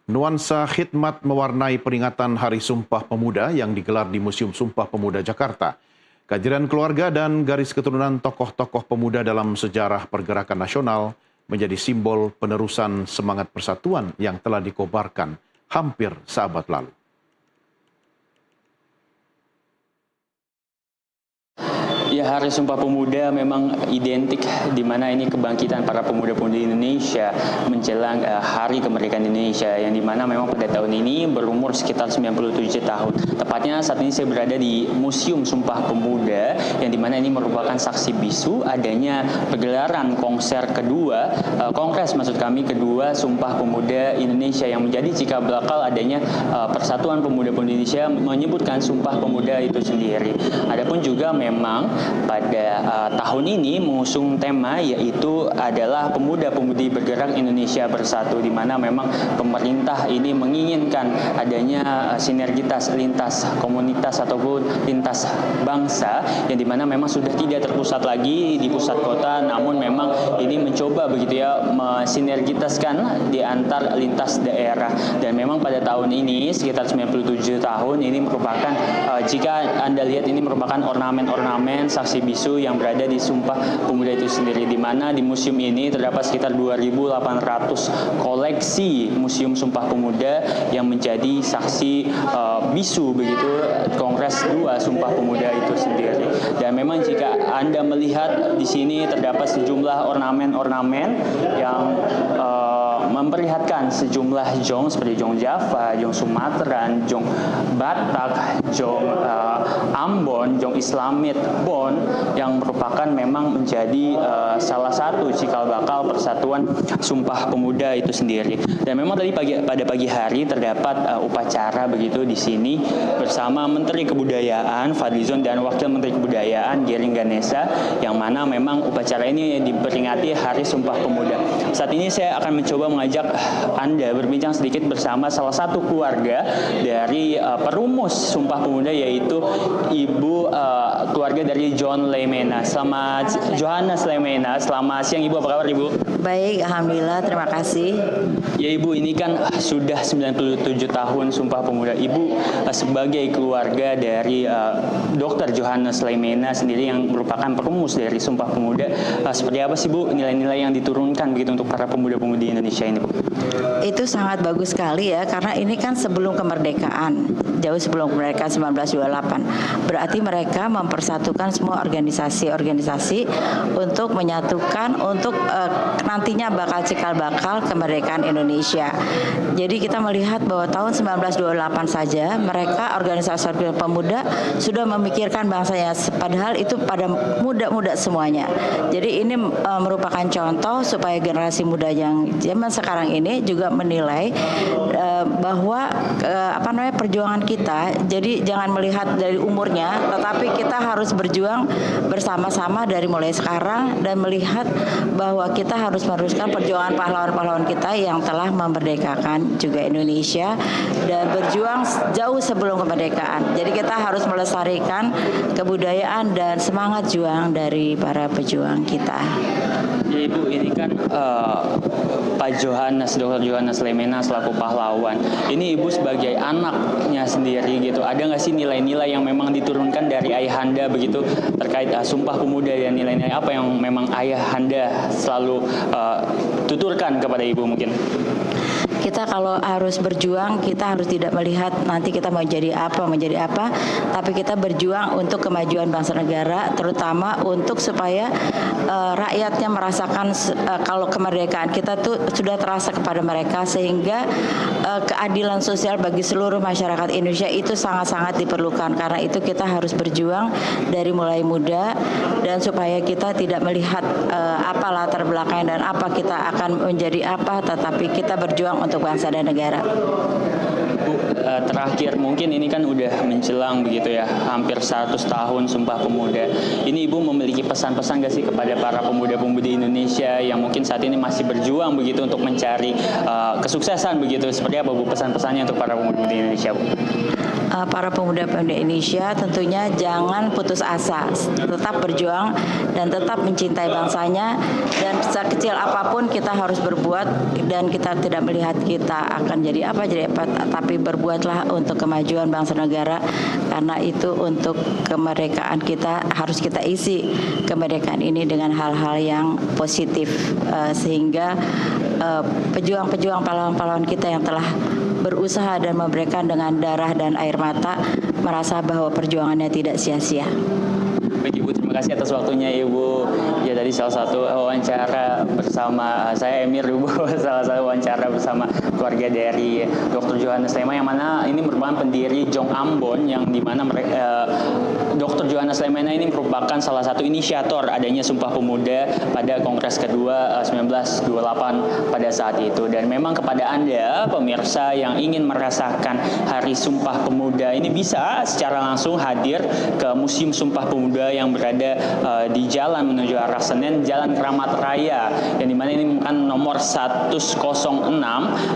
Nuansa khidmat mewarnai peringatan Hari Sumpah Pemuda yang digelar di Museum Sumpah Pemuda Jakarta. Kehadiran keluarga dan garis keturunan tokoh-tokoh pemuda dalam sejarah pergerakan nasional menjadi simbol penerusan semangat persatuan yang telah dikobarkan hampir seabad lalu. Ya, Hari Sumpah Pemuda memang identik di mana ini kebangkitan para pemuda-pemudi Indonesia menjelang Hari Kemerdekaan Indonesia yang di mana memang pada tahun ini berumur sekitar 97 tahun. Tepatnya saat ini saya berada di Museum Sumpah Pemuda yang di mana ini merupakan saksi bisu adanya pergelaran kongres kedua Sumpah Pemuda Indonesia yang menjadi cikal bakal adanya Persatuan Pemuda-Pemudi Indonesia menyebutkan Sumpah Pemuda itu sendiri. Adapun juga memang pada tahun ini mengusung tema yaitu adalah Pemuda-Pemudi Bergerak Indonesia Bersatu, di mana memang pemerintah ini menginginkan adanya sinergitas lintas komunitas ataupun lintas bangsa yang di mana memang sudah tidak terpusat lagi di pusat kota, namun memang ini mencoba begitu ya mensinergitaskan di antar lintas daerah. Dan memang pada tahun ini sekitar 97 tahun ini merupakan jika Anda lihat ini merupakan ornamen-ornamen saksi bisu yang berada di Sumpah Pemuda itu sendiri, di mana di museum ini terdapat sekitar 2.800 koleksi Museum Sumpah Pemuda yang menjadi saksi bisu begitu Kongres 2 Sumpah Pemuda itu sendiri. Dan memang jika Anda melihat di sini terdapat sejumlah ornamen-ornamen yang memperlihatkan sejumlah jong seperti jong Java, jong Sumatera, jong Batak, jong Ambon, jong Islamit, Bon, yang merupakan memang menjadi salah satu cikal bakal Persatuan Sumpah Pemuda itu sendiri. Dan memang tadi pada pagi hari terdapat upacara begitu di sini bersama Menteri Kebudayaan Fadlizon dan Wakil Menteri Kebudayaan Giring Ganesa, yang mana memang upacara ini diperingati Hari Sumpah Pemuda. Saat ini saya akan mencoba mengajak Anda berbincang sedikit bersama salah satu keluarga dari perumus Sumpah Pemuda, yaitu Ibu keluarga dari John Lemena. Johannes Lemena. Selamat siang Ibu, apa kabar Ibu? Baik, alhamdulillah, terima kasih. Ya Ibu, ini kan sudah 97 tahun Sumpah Pemuda. Ibu sebagai keluarga dari Dr. Johannes Lemena sendiri yang merupakan perumus dari Sumpah Pemuda, seperti apa sih Bu nilai-nilai yang diturunkan begitu untuk para pemuda-pemudi Indonesia ini Bu? Itu sangat bagus sekali ya, karena ini kan sebelum kemerdekaan, jauh sebelum kemerdekaan 1928. Berarti mereka mempersatukan semua organisasi-organisasi untuk menyatukan untuk nantinya bakal cikal bakal kemerdekaan Indonesia. Jadi kita melihat bahwa tahun 1928 saja mereka organisasi pemuda sudah memikirkan bangsanya, padahal itu pada muda-muda semuanya. Jadi ini merupakan contoh supaya generasi muda yang zaman sekarang ini juga menilai bahwa perjuangan kita. Jadi jangan melihat dari umurnya, tetapi kita harus berjuang bersama-sama dari mulai sekarang dan melihat bahwa kita harus meneruskan perjuangan pahlawan-pahlawan kita yang telah memerdekakan juga Indonesia dan berjuang jauh sebelum kemerdekaan. Jadi kita harus melestarikan kebudayaan dan semangat juang dari para pejuang kita. Ya Ibu, ini kan Pak Johannes, Dr. Johannes Lemena selaku pahlawan. Ini Ibu sebagai anaknya sendiri gitu, ada nggak sih nilai-nilai yang memang diturunkan dari ayahanda begitu terkait Sumpah Pemuda, dan nilai-nilai apa yang memang ayahanda selalu tuturkan kepada Ibu mungkin? Kita kalau harus berjuang, kita harus tidak melihat nanti kita mau jadi apa, tapi kita berjuang untuk kemajuan bangsa negara, terutama untuk supaya rakyatnya merasakan kalau kemerdekaan kita tuh sudah terasa kepada mereka, sehingga keadilan sosial bagi seluruh masyarakat Indonesia itu sangat-sangat diperlukan. Karena itu kita harus berjuang dari mulai muda, dan supaya kita tidak melihat apa latar belakang dan apa kita akan menjadi apa, tetapi kita berjuang untuk bangsa dan negara. Bu, terakhir mungkin ini kan udah menjelang begitu ya, hampir 100 tahun Sumpah Pemuda. Ini Ibu memiliki pesan-pesan gak sih kepada para pemuda-pemudi Indonesia yang mungkin saat ini masih berjuang begitu untuk mencari kesuksesan begitu? Seperti apa Bu pesan-pesannya untuk para pemuda-pemudi Indonesia, Bu? Para pemuda-pemudi Indonesia tentunya jangan putus asa, tetap berjuang dan tetap mencintai bangsanya, dan sekecil apapun kita harus berbuat, dan kita tidak melihat kita akan jadi apa, tapi berbuatlah untuk kemajuan bangsa negara, karena itu untuk kemerdekaan kita. Harus kita isi kemerdekaan ini dengan hal-hal yang positif, sehingga pejuang-pejuang pahlawan-pahlawan kita yang telah berusaha dan memberikan dengan darah dan air mata merasa bahwa perjuangannya tidak sia-sia. Baik Ibu, terima kasih atas waktunya Ibu. Ya tadi salah satu wawancara bersama saya Emir Ibu, salah satu wawancara bersama keluarga dari Dr. Johannes Lema, yang mana ini merupakan pendiri Jong Ambon, yang dimana Dr. Johannes Lema ini merupakan salah satu inisiator adanya Sumpah Pemuda pada Kongres kedua 1928 pada saat itu. Dan memang kepada Anda pemirsa yang ingin merasakan Hari Sumpah Pemuda ini bisa secara langsung hadir ke Museum Sumpah Pemuda yang berada di jalan menuju arah Senen, Jalan Kramat Raya, yang dimana ini kan nomor 106,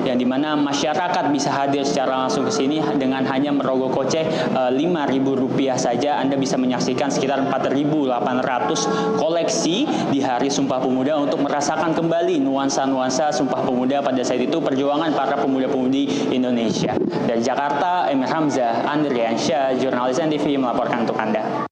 yang dimana masyarakat bisa hadir secara langsung ke sini dengan hanya merogoh kocek Rp5.000 saja. Anda bisa menyaksikan sekitar 4.800 koleksi di Hari Sumpah Pemuda untuk merasakan kembali nuansa-nuansa Sumpah Pemuda pada saat itu, perjuangan para pemuda-pemudi Indonesia. Dari Jakarta, Emir Hamzah, Andriansyah, jurnalis NTV melaporkan untuk Anda.